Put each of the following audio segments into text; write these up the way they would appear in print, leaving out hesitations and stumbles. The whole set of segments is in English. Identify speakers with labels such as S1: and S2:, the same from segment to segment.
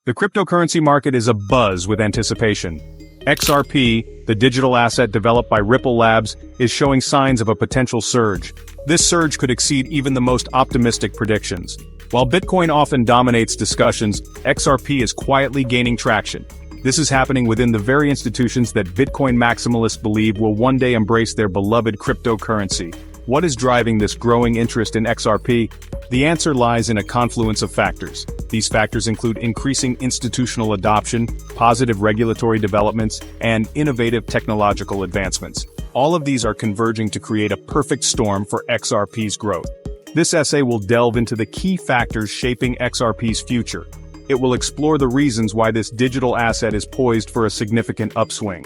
S1: The cryptocurrency market is abuzz with anticipation. XRP, the digital asset developed by Ripple Labs, is showing signs of a potential surge. This surge could exceed even the most optimistic predictions. While Bitcoin often dominates discussions, XRP is quietly gaining traction. This is happening within the very institutions that Bitcoin maximalists believe will one day embrace their beloved cryptocurrency. What is driving this growing interest in XRP? The answer lies in a confluence of factors. These factors include increasing institutional adoption, positive regulatory developments, and innovative technological advancements. All of these are converging to create a perfect storm for XRP's growth. This essay will delve into the key factors shaping XRP's future. It will explore the reasons why this digital asset is poised for a significant upswing.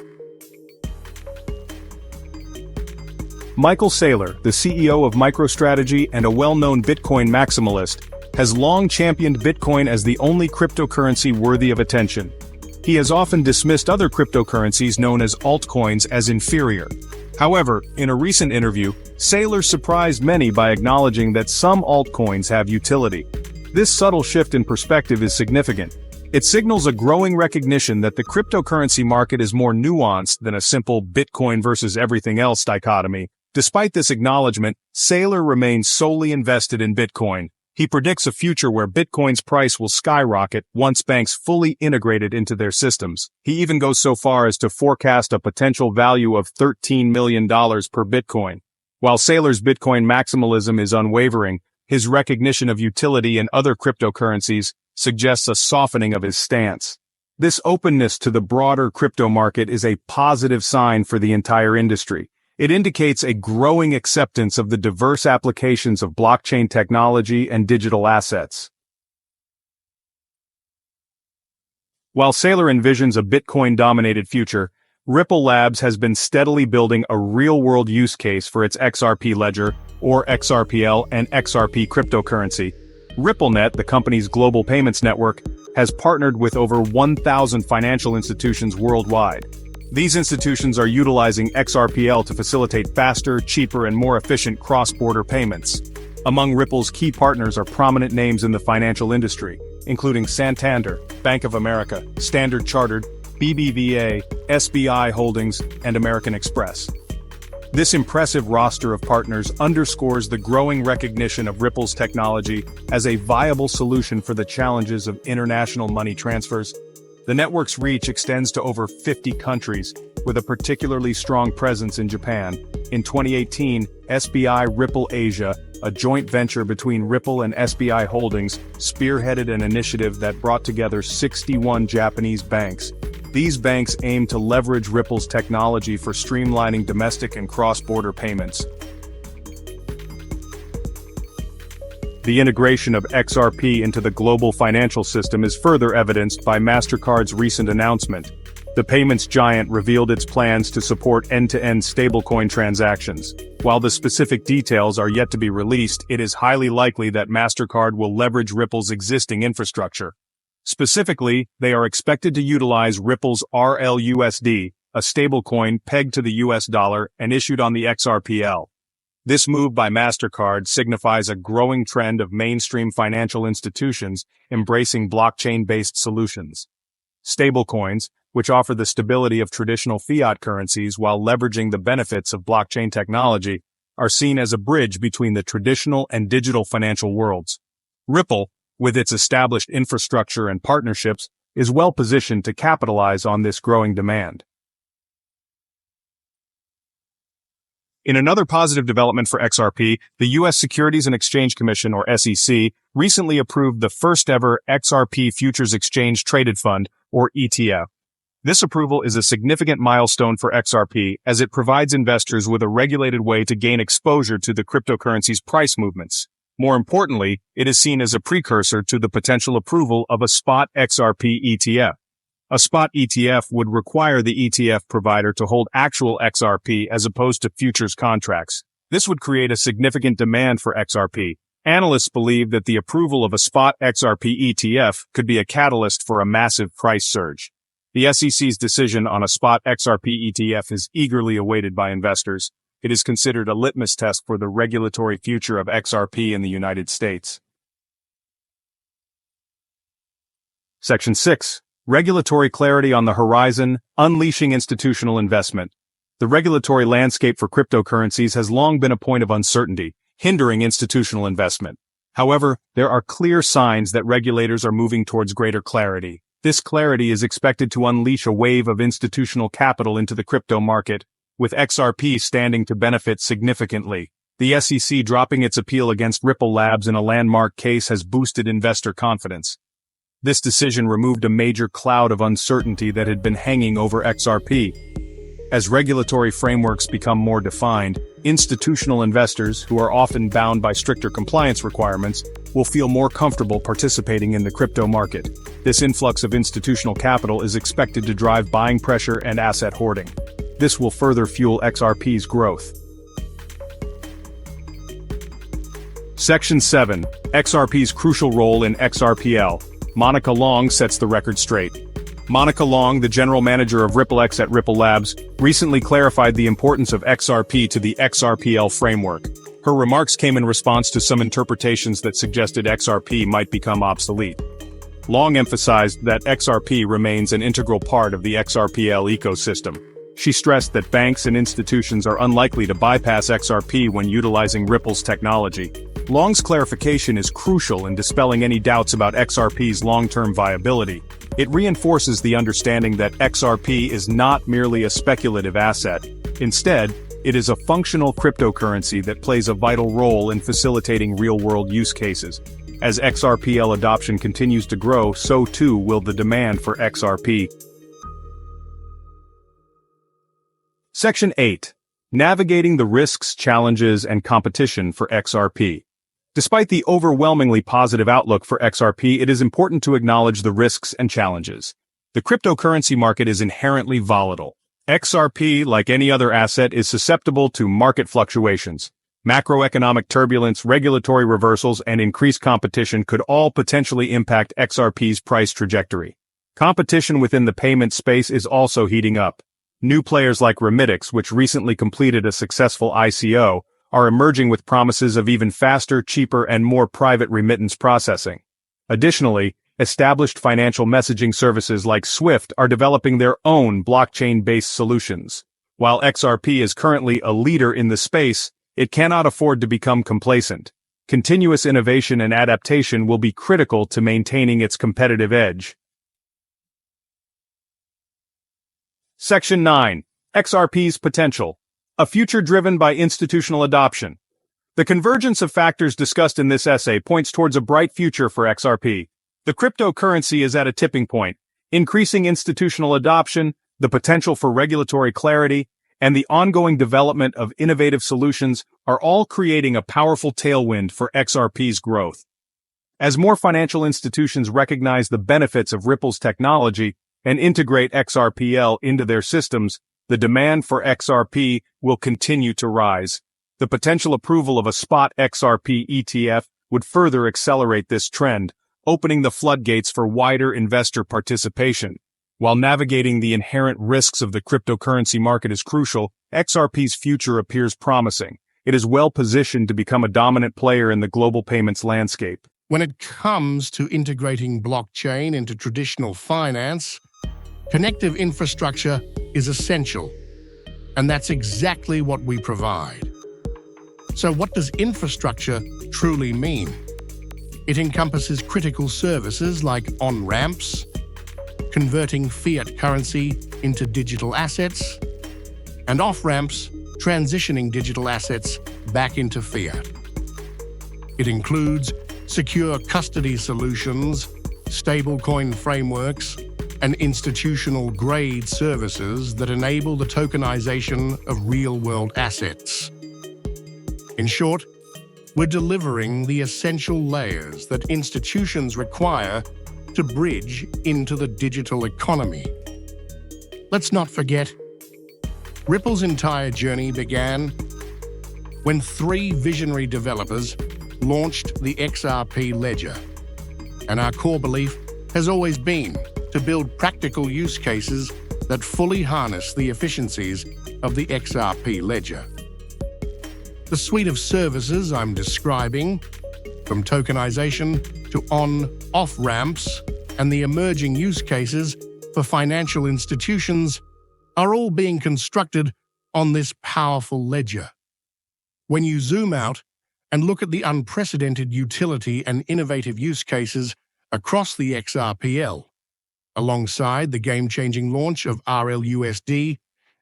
S1: Michael Saylor, the CEO of MicroStrategy and a well-known Bitcoin maximalist, has long championed Bitcoin as the only cryptocurrency worthy of attention. He has often dismissed other cryptocurrencies known as altcoins as inferior. However, in a recent interview, Saylor surprised many by acknowledging that some altcoins have utility. This subtle shift in perspective is significant. It signals a growing recognition that the cryptocurrency market is more nuanced than a simple Bitcoin versus everything else dichotomy. Despite this acknowledgement, Saylor remains solely invested in Bitcoin. He predicts a future where Bitcoin's price will skyrocket once banks fully integrated into their systems. He even goes so far as to forecast a potential value of $13 million per Bitcoin. While Saylor's Bitcoin maximalism is unwavering, his recognition of utility in other cryptocurrencies suggests a softening of his stance. This openness to the broader crypto market is a positive sign for the entire industry. It indicates a growing acceptance of the diverse applications of blockchain technology and digital assets. While Saylor envisions a Bitcoin-dominated future, Ripple Labs has been steadily building a real-world use case for its XRP ledger, or XRPL, and XRP cryptocurrency. RippleNet, the company's global payments network, has partnered with over 1,000 financial institutions worldwide. These institutions are utilizing XRPL to facilitate faster, cheaper, and more efficient cross-border payments. Among Ripple's key partners are prominent names in the financial industry, including Santander, Bank of America, Standard Chartered, BBVA, SBI Holdings, and American Express. This impressive roster of partners underscores the growing recognition of Ripple's technology as a viable solution for the challenges of international money transfers. The network's reach extends to over 50 countries, with a particularly strong presence in Japan. In 2018, SBI Ripple Asia, a joint venture between Ripple and SBI Holdings, spearheaded an initiative that brought together 61 Japanese banks. These banks aim to leverage Ripple's technology for streamlining domestic and cross-border payments. The integration of XRP into the global financial system is further evidenced by MasterCard's recent announcement. The payments giant revealed its plans to support end-to-end stablecoin transactions. While the specific details are yet to be released, it is highly likely that MasterCard will leverage Ripple's existing infrastructure. Specifically, they are expected to utilize Ripple's RLUSD, a stablecoin pegged to the US dollar and issued on the XRPL. This move by MasterCard signifies a growing trend of mainstream financial institutions embracing blockchain-based solutions. Stablecoins, which offer the stability of traditional fiat currencies while leveraging the benefits of blockchain technology, are seen as a bridge between the traditional and digital financial worlds. Ripple, with its established infrastructure and partnerships, is well positioned to capitalize on this growing demand. In another positive development for XRP, the U.S. Securities and Exchange Commission, or SEC, recently approved the first-ever XRP Futures Exchange Traded Fund, or ETF. This approval is a significant milestone for XRP as it provides investors with a regulated way to gain exposure to the cryptocurrency's price movements. More importantly, it is seen as a precursor to the potential approval of a spot XRP ETF. A spot ETF would require the ETF provider to hold actual XRP as opposed to futures contracts. This would create a significant demand for XRP. Analysts believe that the approval of a spot XRP ETF could be a catalyst for a massive price surge. The SEC's decision on a spot XRP ETF is eagerly awaited by investors. It is considered a litmus test for the regulatory future of XRP in the United States. Section 6. Regulatory clarity on the horizon, unleashing institutional investment. The regulatory landscape for cryptocurrencies has long been a point of uncertainty, hindering institutional investment. However, there are clear signs that regulators are moving towards greater clarity. This clarity is expected to unleash a wave of institutional capital into the crypto market, with XRP standing to benefit significantly. The SEC dropping its appeal against Ripple Labs in a landmark case has boosted investor confidence. This decision removed a major cloud of uncertainty that had been hanging over XRP. As regulatory frameworks become more defined, institutional investors, who are often bound by stricter compliance requirements, will feel more comfortable participating in the crypto market. This influx of institutional capital is expected to drive buying pressure and asset hoarding. This will further fuel XRP's growth. Section 7. XRP's crucial role in XRPL. Monica Long sets the record straight. Monica Long, the general manager of RippleX at Ripple Labs, recently clarified the importance of XRP to the XRPL framework. Her remarks came in response to some interpretations that suggested XRP might become obsolete. Long emphasized that XRP remains an integral part of the XRPL ecosystem. She stressed that banks and institutions are unlikely to bypass XRP when utilizing Ripple's technology. Long's clarification is crucial in dispelling any doubts about XRP's long-term viability. It reinforces the understanding that XRP is not merely a speculative asset. Instead, it is a functional cryptocurrency that plays a vital role in facilitating real-world use cases. As XRPL adoption continues to grow, so too will the demand for XRP. Section 8. Navigating the risks, challenges, and competition for XRP. Despite the overwhelmingly positive outlook for XRP, it is important to acknowledge the risks and challenges. The cryptocurrency market is inherently volatile. XRP, like any other asset, is susceptible to market fluctuations. Macroeconomic turbulence, regulatory reversals, and increased competition could all potentially impact XRP's price trajectory. Competition within the payment space is also heating up. New players like Remitix, which recently completed a successful ICO, are emerging with promises of even faster, cheaper, and more private remittance processing. Additionally, established financial messaging services like Swift are developing their own blockchain-based solutions. While XRP is currently a leader in the space, it cannot afford to become complacent. Continuous innovation and adaptation will be critical to maintaining its competitive edge. Section 9. XRP's potential. A future driven by institutional adoption. The convergence of factors discussed in this essay points towards a bright future for XRP. The cryptocurrency is at a tipping point. Increasing institutional adoption, the potential for regulatory clarity, and the ongoing development of innovative solutions are all creating a powerful tailwind for XRP's growth. As more financial institutions recognize the benefits of Ripple's technology and integrate XRPL into their systems, the demand for XRP will continue to rise. The potential approval of a spot XRP ETF would further accelerate this trend, opening the floodgates for wider investor participation. While navigating the inherent risks of the cryptocurrency market is crucial, XRP's future appears promising. It is well positioned to become a dominant player in the global payments landscape.
S2: When it comes to integrating blockchain into traditional finance, connective infrastructure is essential, and that's exactly what we provide. So what does infrastructure truly mean? It encompasses critical services like on-ramps, converting fiat currency into digital assets, and off-ramps, transitioning digital assets back into fiat. It includes secure custody solutions, stablecoin frameworks, and institutional-grade services that enable the tokenization of real-world assets. In short, we're delivering the essential layers that institutions require to bridge into the digital economy. Let's not forget, Ripple's entire journey began when 3 visionary developers launched the XRP ledger, and our core belief has always been to build practical use cases that fully harness the efficiencies of the XRP ledger. The suite of services I'm describing, from tokenization to on-off ramps, and the emerging use cases for financial institutions are all being constructed on this powerful ledger. When you zoom out and look at the unprecedented utility and innovative use cases across the XRPL, alongside the game-changing launch of RLUSD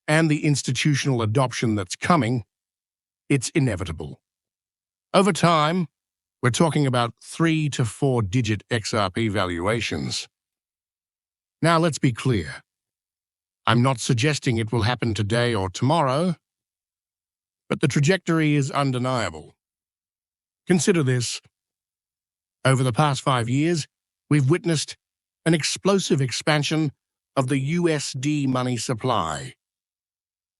S2: and the institutional adoption that's coming, it's inevitable. Over time, we're talking about 3 to 4 digit XRP valuations. Now let's be clear. I'm not suggesting it will happen today or tomorrow, but the trajectory is undeniable. Consider this. Over the past 5 years, we've witnessed an explosive expansion of the USD money supply.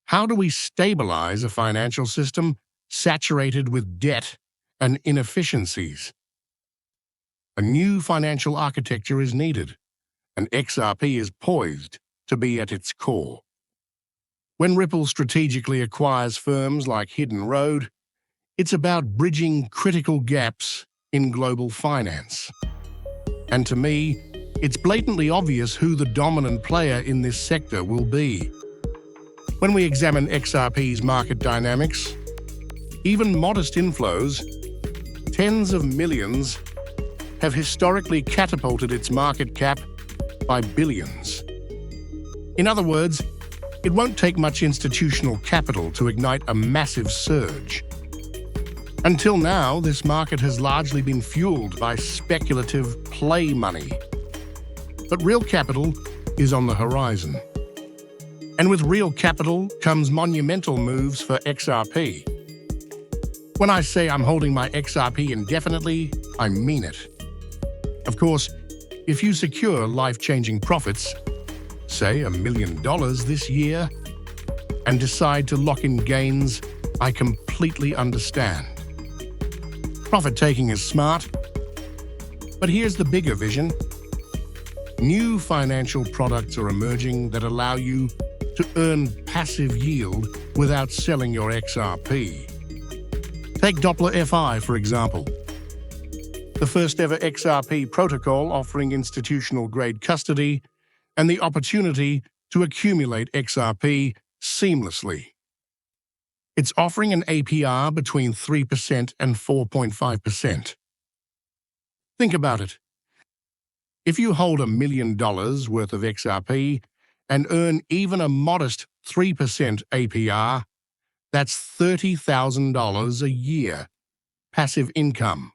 S2: How do we stabilize a financial system saturated with debt and inefficiencies? A new financial architecture is needed, and XRP is poised to be at its core. When Ripple strategically acquires firms like Hidden Road, it's about bridging critical gaps in global finance. And to me, it's blatantly obvious who the dominant player in this sector will be. When we examine XRP's market dynamics, even modest inflows, tens of millions, have historically catapulted its market cap by billions. In other words, it won't take much institutional capital to ignite a massive surge. Until now, this market has largely been fueled by speculative play money. But real capital is on the horizon. And with real capital comes monumental moves for XRP. When I say I'm holding my XRP indefinitely, I mean it. Of course, if you secure life-changing profits, say $1 million this year, and decide to lock in gains, I completely understand. Profit-taking is smart, but here's the bigger vision. New financial products are emerging that allow you to earn passive yield without selling your XRP. Take Doppler FI, for example. The first ever XRP protocol offering institutional-grade custody and the opportunity to accumulate XRP seamlessly. It's offering an APR between 3% and 4.5%. Think about it. If you hold $1 million worth of XRP and earn even a modest 3% APR, that's $30,000 a year passive income,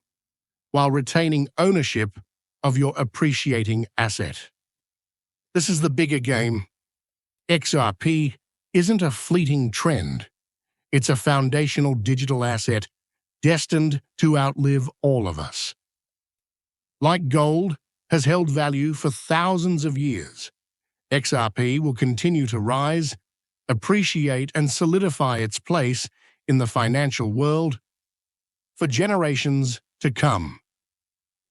S2: while retaining ownership of your appreciating asset. This is the bigger game. XRP isn't a fleeting trend. It's a foundational digital asset destined to outlive all of us. Like gold has held value for thousands of years, XRP will continue to rise, appreciate, and solidify its place in the financial world for generations to come.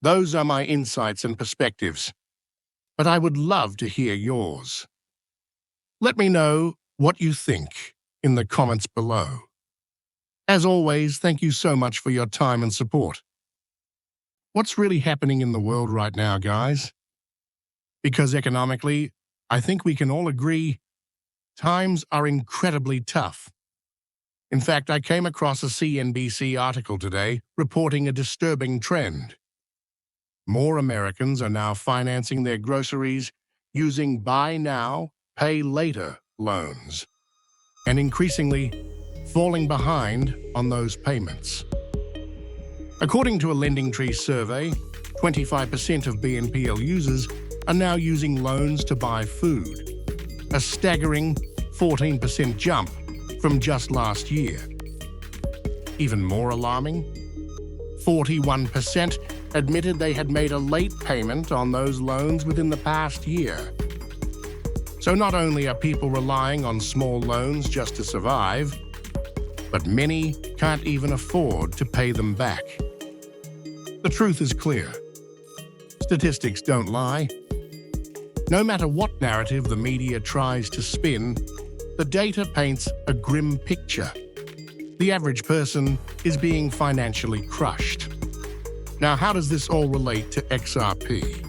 S2: Those are my insights and perspectives, but I would love to hear yours. Let me know what you think in the comments below. As always, thank you so much for your time and support. What's really happening in the world right now, guys? Because economically, I think we can all agree, times are incredibly tough. In fact, I came across a CNBC article today reporting a disturbing trend. More Americans are now financing their groceries using buy now, pay later loans, and increasingly falling behind on those payments. According to a LendingTree survey, 25% of BNPL users are now using loans to buy food, a staggering 14% jump from just last year. Even more alarming, 41% admitted they had made a late payment on those loans within the past year. So not only are people relying on small loans just to survive, but many can't even afford to pay them back. The truth is clear. Statistics don't lie. No matter what narrative the media tries to spin, the data paints a grim picture. The average person is being financially crushed. Now, how does this all relate to XRP?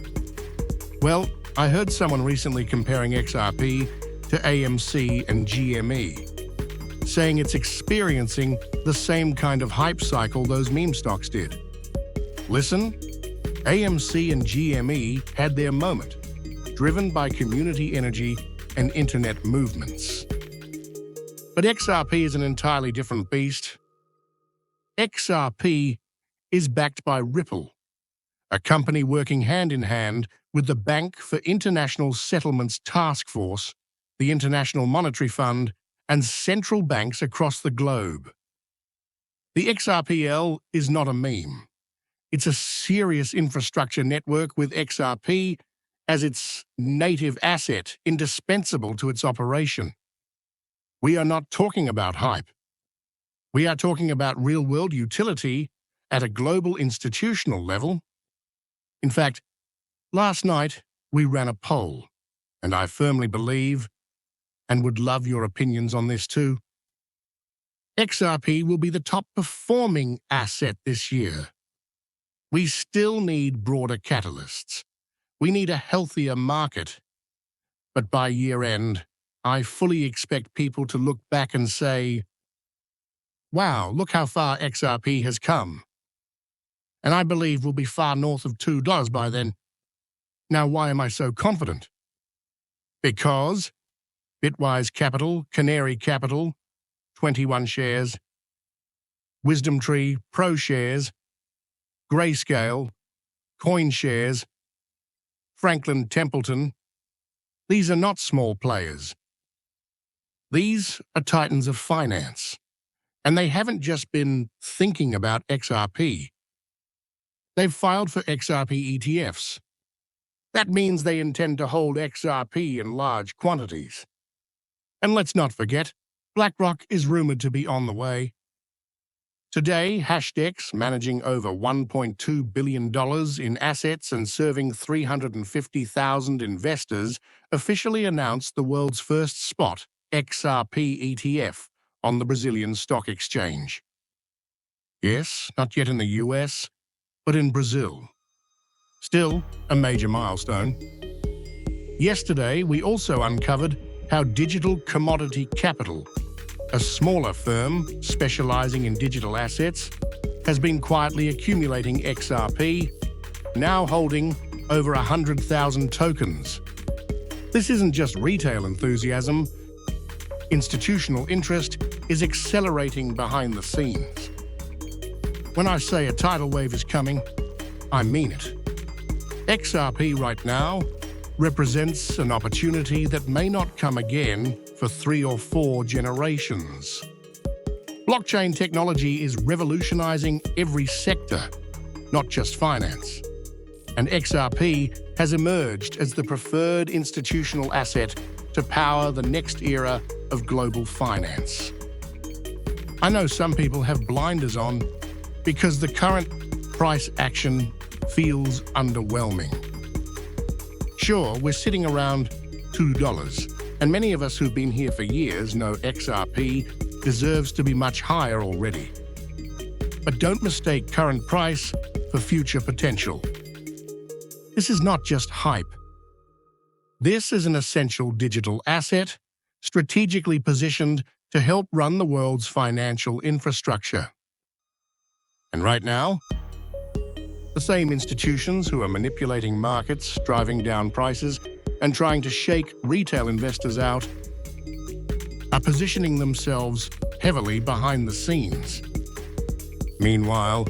S2: Well, I heard someone recently comparing XRP to AMC and GME, saying it's experiencing the same kind of hype cycle those meme stocks did. Listen, AMC and GME had their moment, driven by community energy and internet movements. But XRP is an entirely different beast. XRP is backed by Ripple, a company working hand-in-hand with the Bank for International Settlements Task Force, the International Monetary Fund, and central banks across the globe. The XRPL is not a meme. It's a serious infrastructure network with XRP as its native asset, indispensable to its operation. We are not talking about hype. We are talking about real-world utility at a global institutional level. In fact, last night we ran a poll, and I firmly believe, and would love your opinions on this too, XRP will be the top-performing asset this year. We still need broader catalysts. We need a healthier market. But by year-end, I fully expect people to look back and say, wow, look how far XRP has come. And I believe we'll be far north of $2 by then. Now, why am I so confident? Because Bitwise Capital, Canary Capital, 21 shares, Wisdom Tree, Pro Shares, Grayscale, Coin Shares, Franklin Templeton, these are not small players. These are titans of finance. And they haven't just been thinking about XRP. They've filed for XRP ETFs. That means they intend to hold XRP in large quantities. And let's not forget, BlackRock is rumored to be on the way. Today, Hashdex, managing over $1.2 billion in assets and serving 350,000 investors, officially announced the world's first spot XRP ETF on the Brazilian Stock Exchange. Yes, not yet in the US, but in Brazil. Still, a major milestone. Yesterday, we also uncovered how Digital Commodity Capital, a smaller firm specializing in digital assets, has been quietly accumulating XRP, now holding over 100,000 tokens. This isn't just retail enthusiasm. Institutional interest is accelerating behind the scenes. When I say a tidal wave is coming, I mean it. XRP right now represents an opportunity that may not come again for 3 or 4 generations. Blockchain technology is revolutionizing every sector, not just finance. And XRP has emerged as the preferred institutional asset to power the next era of global finance. I know some people have blinders on because the current price action feels underwhelming. Sure, we're sitting around $2, and many of us who've been here for years know XRP deserves to be much higher already. But don't mistake current price for future potential. This is not just hype. This is an essential digital asset, strategically positioned to help run the world's financial infrastructure. And right now, the same institutions who are manipulating markets, driving down prices, and trying to shake retail investors out are positioning themselves heavily behind the scenes. Meanwhile,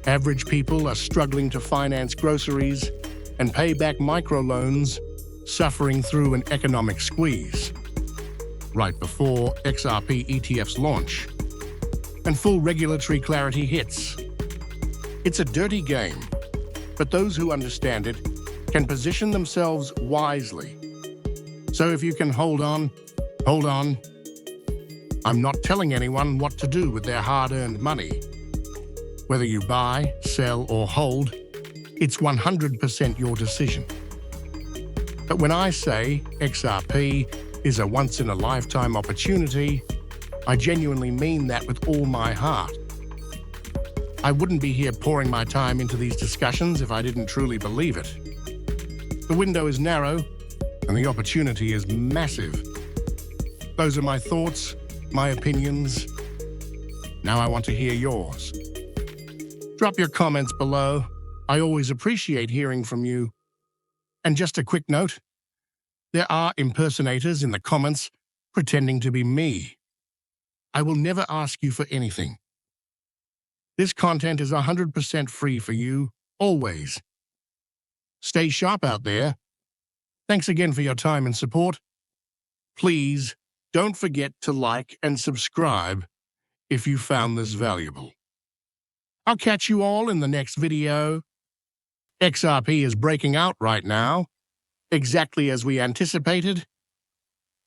S2: average people are struggling to finance groceries and pay back microloans, suffering through an economic squeeze. Right before XRP ETFs launch and full regulatory clarity hits. It's a dirty game, but those who understand it can position themselves wisely. So if you can hold on. I'm not telling anyone what to do with their hard-earned money. Whether you buy, sell, or hold, it's 100% your decision. But when I say XRP is a once-in-a-lifetime opportunity, I genuinely mean that with all my heart. I wouldn't be here pouring my time into these discussions if I didn't truly believe it. The window is narrow, and the opportunity is massive. Those are my thoughts, my opinions. Now I want to hear yours. Drop your comments below. I always appreciate hearing from you. And just a quick note, there are impersonators in the comments pretending to be me. I will never ask you for anything. This content is 100% free for you, always. Stay sharp out there. Thanks again for your time and support. Please don't forget to like and subscribe if you found this valuable. I'll catch you all in the next video. XRP is breaking out right now, exactly as we anticipated.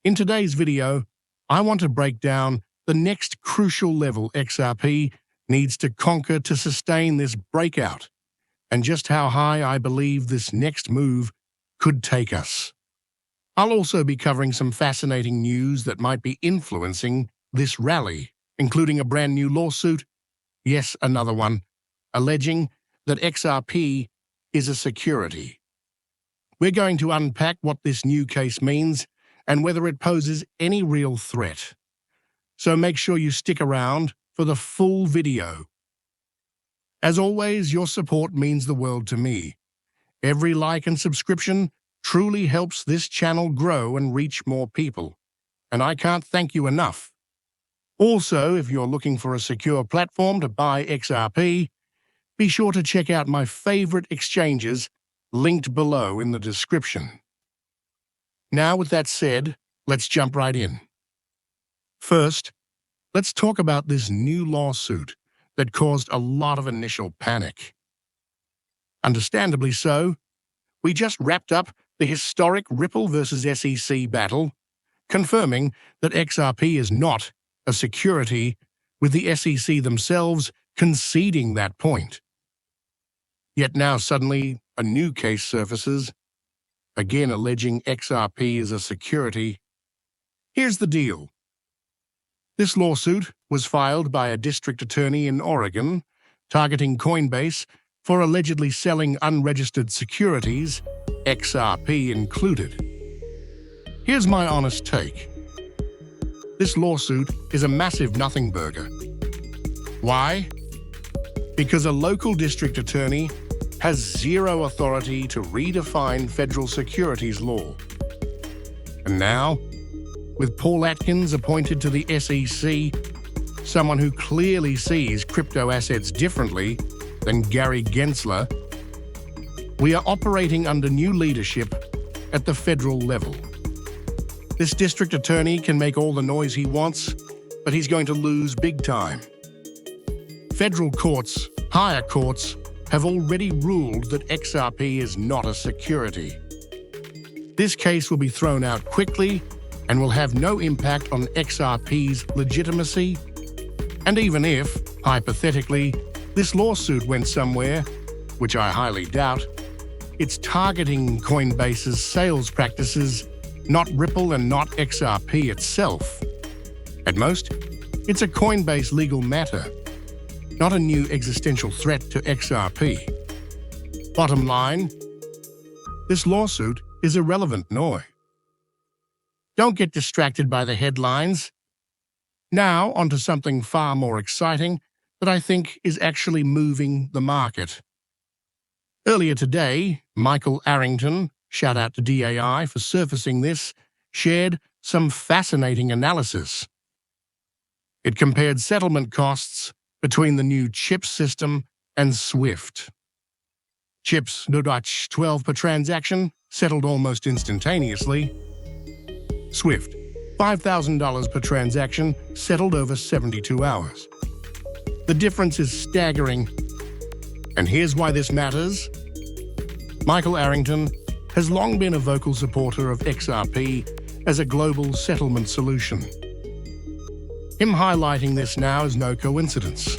S2: In today's video, I want to break down the next crucial level XRP needs to conquer to sustain this breakout, and just how high I believe this next move could take us. I'll also be covering some fascinating news that might be influencing this rally, including a brand new lawsuit, yes, another one, alleging that XRP is a security. We're going to unpack what this new case means and whether it poses any real threat. So make sure you stick around for the full video. As always, your support means the world to me. Every like and subscription truly helps this channel grow and reach more people, and I can't thank you enough. Also, if you're looking for a secure platform to buy XRP, be sure to check out my favorite exchanges linked below in the description. Now, with that said, let's jump right in. First, let's talk about this new lawsuit that caused a lot of initial panic. Understandably so, we just wrapped up the historic Ripple versus SEC battle, confirming that XRP is not a security, with the SEC themselves conceding that point. Yet now suddenly a new case surfaces, again alleging XRP is a security. Here's the deal. This lawsuit was filed by a district attorney in Oregon, targeting Coinbase for allegedly selling unregistered securities, XRP included. Here's my honest take. This lawsuit is a massive nothing burger. Why? Because a local district attorney has zero authority to redefine federal securities law. And now, with Paul Atkins appointed to the SEC, someone who clearly sees crypto assets differently than Gary Gensler, we are operating under new leadership at the federal level. This district attorney can make all the noise he wants, but he's going to lose big time. Federal courts, higher courts, have already ruled that XRP is not a security. This case will be thrown out quickly and will have no impact on XRP's legitimacy. And even if, hypothetically, this lawsuit went somewhere, which I highly doubt, it's targeting Coinbase's sales practices, not Ripple and not XRP itself. At most, it's a Coinbase legal matter, not a new existential threat to XRP. Bottom line, this lawsuit is irrelevant noise. Don't get distracted by the headlines. Now, onto something far more exciting that I think is actually moving the market. Earlier today, Michael Arrington, shout out to DAI for surfacing this, shared some fascinating analysis. It compared settlement costs between the new CHIPS system and SWIFT. CHIPS, no Dutch 12 per transaction, settled almost instantaneously. SWIFT, $5,000 per transaction, settled over 72 hours. The difference is staggering. And here's why this matters. Michael Arrington has long been a vocal supporter of XRP as a global settlement solution. Him highlighting this now is no coincidence.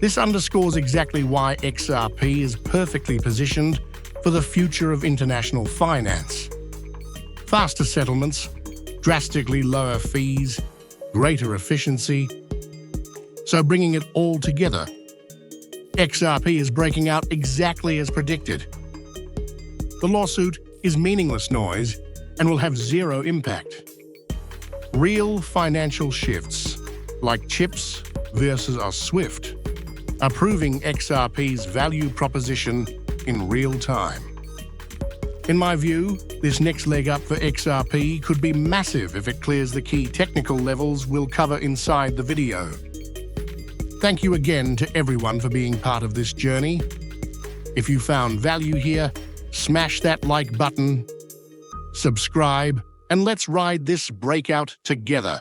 S2: This underscores exactly why XRP is perfectly positioned for the future of international finance. Faster settlements, drastically lower fees, greater efficiency. So bringing it all together, XRP is breaking out exactly as predicted. The lawsuit is meaningless noise and will have zero impact. Real financial shifts, like chips versus a Swift, are proving XRP's value proposition in real time. In my view, this next leg up for XRP could be massive if it clears the key technical levels we'll cover inside the video. Thank you again to everyone for being part of this journey. If you found value here, smash that like button, subscribe, and let's ride this breakout together.